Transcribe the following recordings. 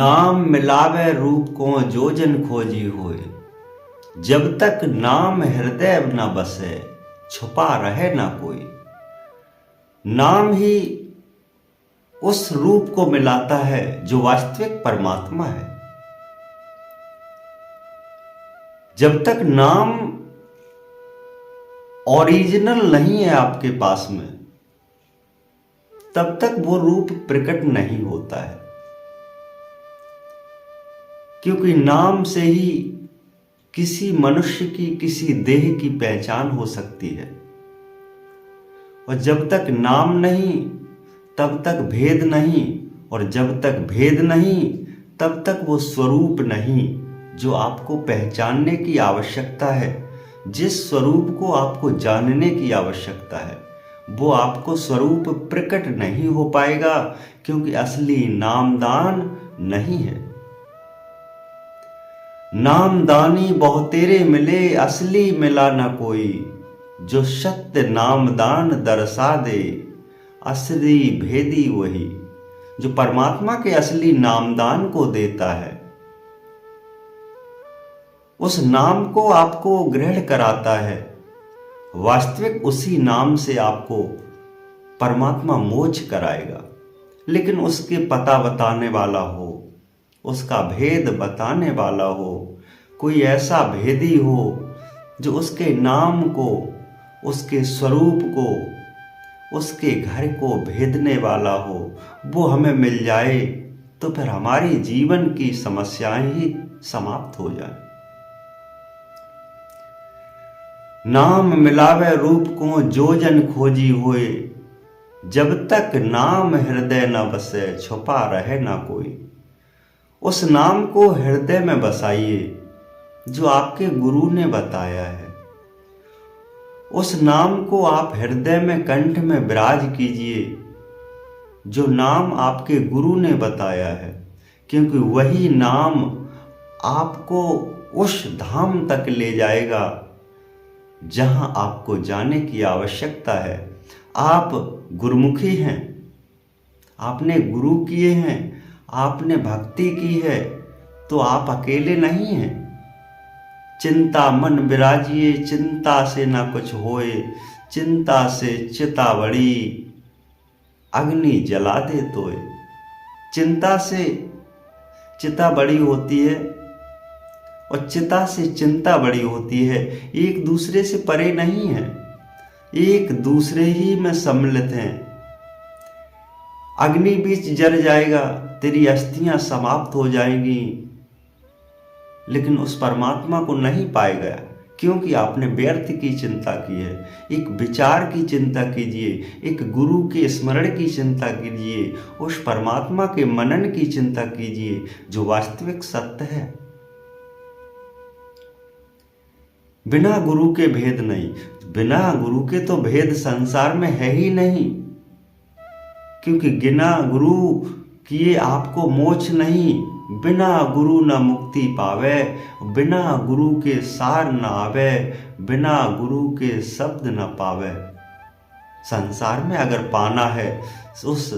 नाम मिलावे रूप को जो जन खोजी होए। जब तक नाम हृदय न बसे छुपा रहे ना कोई। नाम ही उस रूप को मिलाता है जो वास्तविक परमात्मा है। जब तक नाम ओरिजिनल नहीं है आपके पास में, तब तक वो रूप प्रकट नहीं होता है, क्योंकि नाम से ही किसी मनुष्य की, किसी देह की पहचान हो सकती है। और जब तक नाम नहीं तब तक भेद नहीं, और जब तक भेद नहीं तब तक वो स्वरूप नहीं जो आपको पहचानने की आवश्यकता है। जिस स्वरूप को आपको जानने की आवश्यकता है वो आपको स्वरूप प्रकट नहीं हो पाएगा, क्योंकि असली नामदान नहीं है। नामदानी बहुतेरे मिले असली मिला न कोई। जो सत्य नामदान दर्शा दे असली भेदी वही। जो परमात्मा के असली नामदान को देता है, उस नाम को आपको ग्रहण कराता है, वास्तविक उसी नाम से आपको परमात्मा मोक्ष कराएगा। लेकिन उसके पता बताने वाला हो, उसका भेद बताने वाला हो, कोई ऐसा भेदी हो जो उसके नाम को, उसके स्वरूप को, उसके घर को भेदने वाला हो, वो हमें मिल जाए तो फिर हमारी जीवन की समस्याएं ही समाप्त हो जाए। नाम मिलावे रूप को जो जन खोजी होए। जब तक नाम हृदय न बसे छुपा रहे ना कोई। उस नाम को हृदय में बसाइए जो आपके गुरु ने बताया है। उस नाम को आप हृदय में, कंठ में विराज कीजिए जो नाम आपके गुरु ने बताया है, क्योंकि वही नाम आपको उस धाम तक ले जाएगा जहां आपको जाने की आवश्यकता है। आप गुरुमुखी हैं, आपने गुरु किए हैं, आपने भक्ति की है, तो आप अकेले नहीं हैं। चिंता मन विराजिए चिंता से ना कुछ होए। चिंता से चिता बड़ी अग्नि जला दे तोए। चिंता से चिता बड़ी होती है और चिता से चिंता बड़ी होती है। एक दूसरे से परे नहीं है, एक दूसरे ही में सम्मिलित हैं। अग्नि बीच जल जाएगा, तेरी अस्थियां समाप्त हो जाएंगी, लेकिन उस परमात्मा को नहीं पाएगा, क्योंकि आपने व्यर्थ की चिंता की है। एक विचार की चिंता कीजिए, एक गुरु के स्मरण की चिंता कीजिए, उस परमात्मा के मनन की चिंता कीजिए जो वास्तविक सत्य है। बिना गुरु के भेद नहीं। बिना गुरु के तो भेद संसार में है ही नहीं, क्योंकि बिना गुरु किए आपको मोक्ष नहीं। बिना गुरु न मुक्ति पावे, बिना गुरु के सार न आवे, बिना गुरु के शब्द न पावे। संसार में अगर पाना है, उस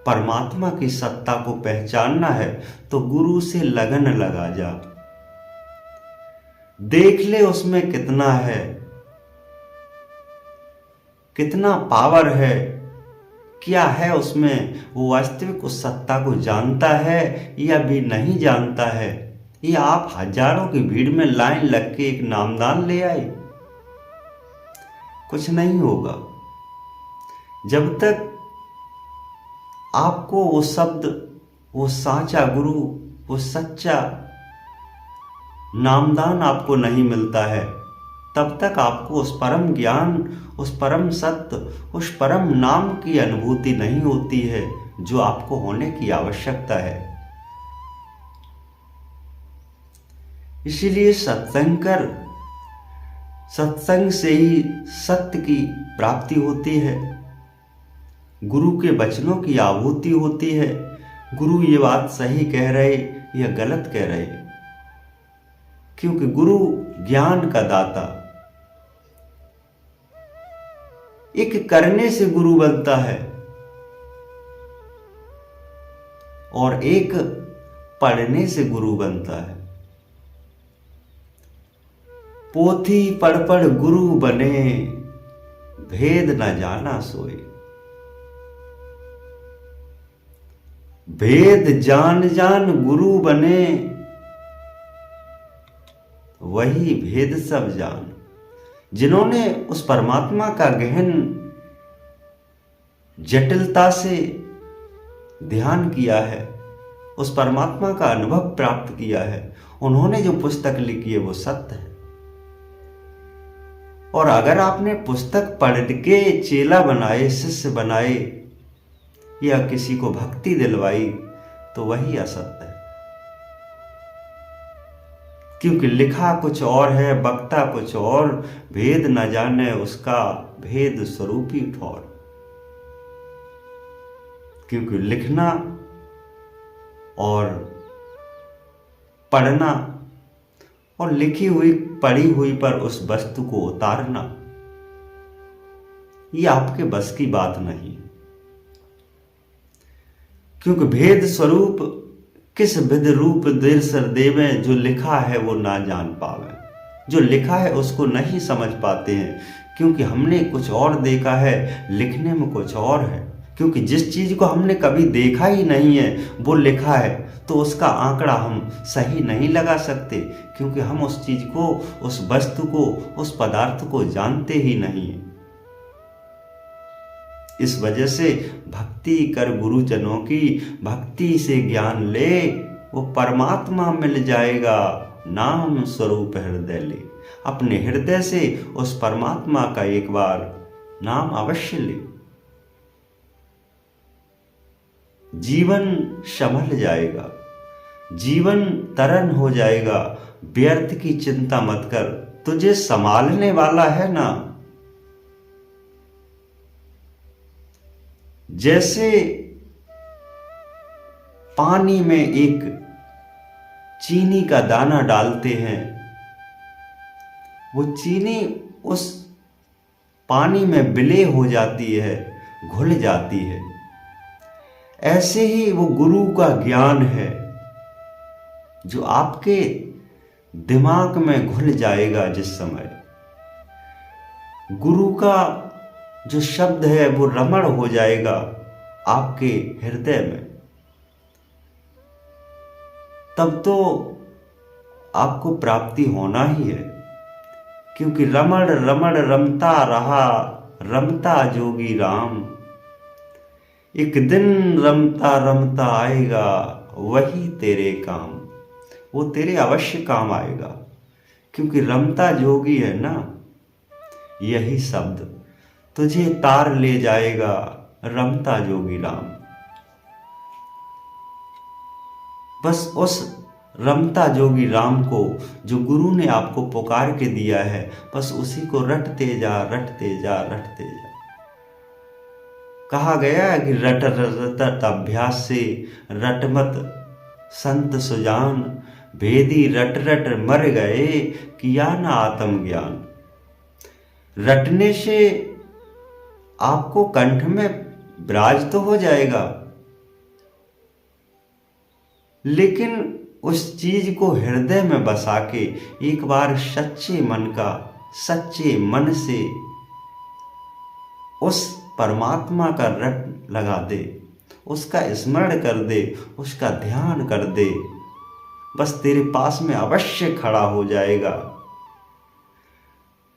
परमात्मा की सत्ता को पहचानना है, तो गुरु से लगन लगा जा। देख ले उसमें कितना है, कितना पावर है, क्या है उसमें। वो वास्तविक उस सत्ता को जानता है या भी नहीं जानता है। ये आप हजारों की भीड़ में लाइन लग के एक नामदान ले आए, कुछ नहीं होगा। जब तक आपको वो शब्द, वो साचा गुरु, वो सच्चा नामदान आपको नहीं मिलता है, तब तक आपको उस परम ज्ञान, उस परम सत्य, उस परम नाम की अनुभूति नहीं होती है जो आपको होने की आवश्यकता है। इसीलिए सत्संग कर, सत्संग से ही सत्य की प्राप्ति होती है, गुरु के वचनों की आहुति होती है। गुरु ये बात सही कह रहे या गलत कह रहे, क्योंकि गुरु ज्ञान का दाता। एक करने से गुरु बनता है और एक पढ़ने से गुरु बनता है। पोथी पढ़ पढ़ गुरु बने, भेद न जाना सोए। भेद जान जान गुरु बने, वही भेद सब जान। जिन्होंने उस परमात्मा का गहन जटिलता से ध्यान किया है, उस परमात्मा का अनुभव प्राप्त किया है, उन्होंने जो पुस्तक लिखी है वो सत्य है। और अगर आपने पुस्तक पढ़ के चेला बनाए, शिष्य बनाए या किसी को भक्ति दिलवाई, तो वही असत्य है। क्योंकि लिखा कुछ और है, वक्ता कुछ और, भेद न जाने उसका भेद स्वरूपी ठौर। क्योंकि लिखना और पढ़ना और लिखी हुई पढ़ी हुई पर उस वस्तु को उतारना, ये आपके बस की बात नहीं। क्योंकि भेद स्वरूप किस विध रूप देर सर देवे, जो लिखा है वो ना जान पावे। जो लिखा है उसको नहीं समझ पाते हैं, क्योंकि हमने कुछ और देखा है, लिखने में कुछ और है। क्योंकि जिस चीज को हमने कभी देखा ही नहीं है वो लिखा है, तो उसका आंकड़ा हम सही नहीं लगा सकते, क्योंकि हम उस चीज को, उस वस्तु को, उस पदार्थ को जानते ही नहीं है। इस वजह से भक्ति कर गुरुजनों की, भक्ति से ज्ञान ले, वो परमात्मा मिल जाएगा, नाम स्वरूप हृदय ले। अपने हृदय से उस परमात्मा का एक बार नाम अवश्य ले। जीवन संभल जाएगा, जीवन तरन हो जाएगा। व्यर्थ की चिंता मत कर, तुझे संभालने वाला है ना। जैसे पानी में एक चीनी का दाना डालते हैं, वो चीनी उस पानी में विलय हो जाती है, घुल जाती है। ऐसे ही वो गुरु का ज्ञान है जो आपके दिमाग में घुल जाएगा। जिस समय गुरु का जो शब्द है वो रमण हो जाएगा आपके हृदय में, तब तो आपको प्राप्ति होना ही है। क्योंकि रमण रमण रमता रहा, रमता जोगी राम। एक दिन रमता रमता आएगा, वही तेरे काम, वो तेरे अवश्य काम आएगा। क्योंकि रमता जोगी है ना, यही शब्द तुझे तार ले जाएगा, रमता जोगी राम। बस उस रमता जोगी राम को जो गुरु ने आपको पुकार के दिया है, बस उसी को रटते जा, रटते जा, रटते जा। कहा गया है कि रट रट अभ्यास से रटमत संत सुजान, भेदी रट रट मर गए, किया ना आत्मज्ञान। रटने से आपको कंठ में विराज तो हो जाएगा, लेकिन उस चीज को हृदय में बसा के एक बार सच्चे मन का, सच्चे मन से उस परमात्मा का रट लगा दे, उसका स्मरण कर दे, उसका ध्यान कर दे, बस तेरे पास में अवश्य खड़ा हो जाएगा।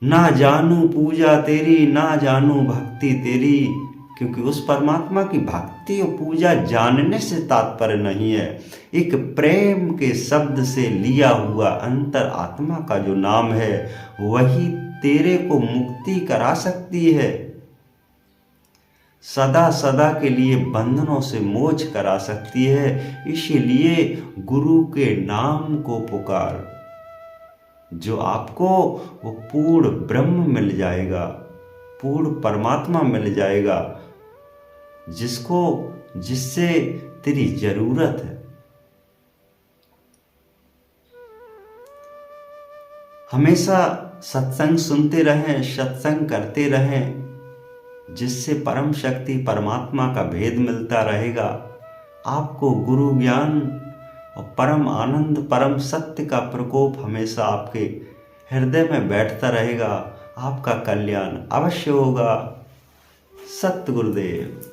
ना जानू पूजा तेरी, ना जानू भक्ति तेरी। क्योंकि उस परमात्मा की भक्ति और पूजा जानने से तात्पर्य नहीं है। एक प्रेम के शब्द से लिया हुआ अंतर आत्मा का जो नाम है, वही तेरे को मुक्ति करा सकती है, सदा सदा के लिए बंधनों से मोच करा सकती है। इसीलिए गुरु के नाम को पुकार, जो आपको वो पूर्ण ब्रह्म मिल जाएगा, पूर्ण परमात्मा मिल जाएगा, जिससे तेरी जरूरत है। हमेशा सत्संग सुनते रहें, सत्संग करते रहें, जिससे परम शक्ति परमात्मा का भेद मिलता रहेगा। आपको गुरु ज्ञान और परम आनंद, परम सत्य का प्रकोप हमेशा आपके हृदय में बैठता रहेगा। आपका कल्याण अवश्य होगा। सत्य गुरुदेव।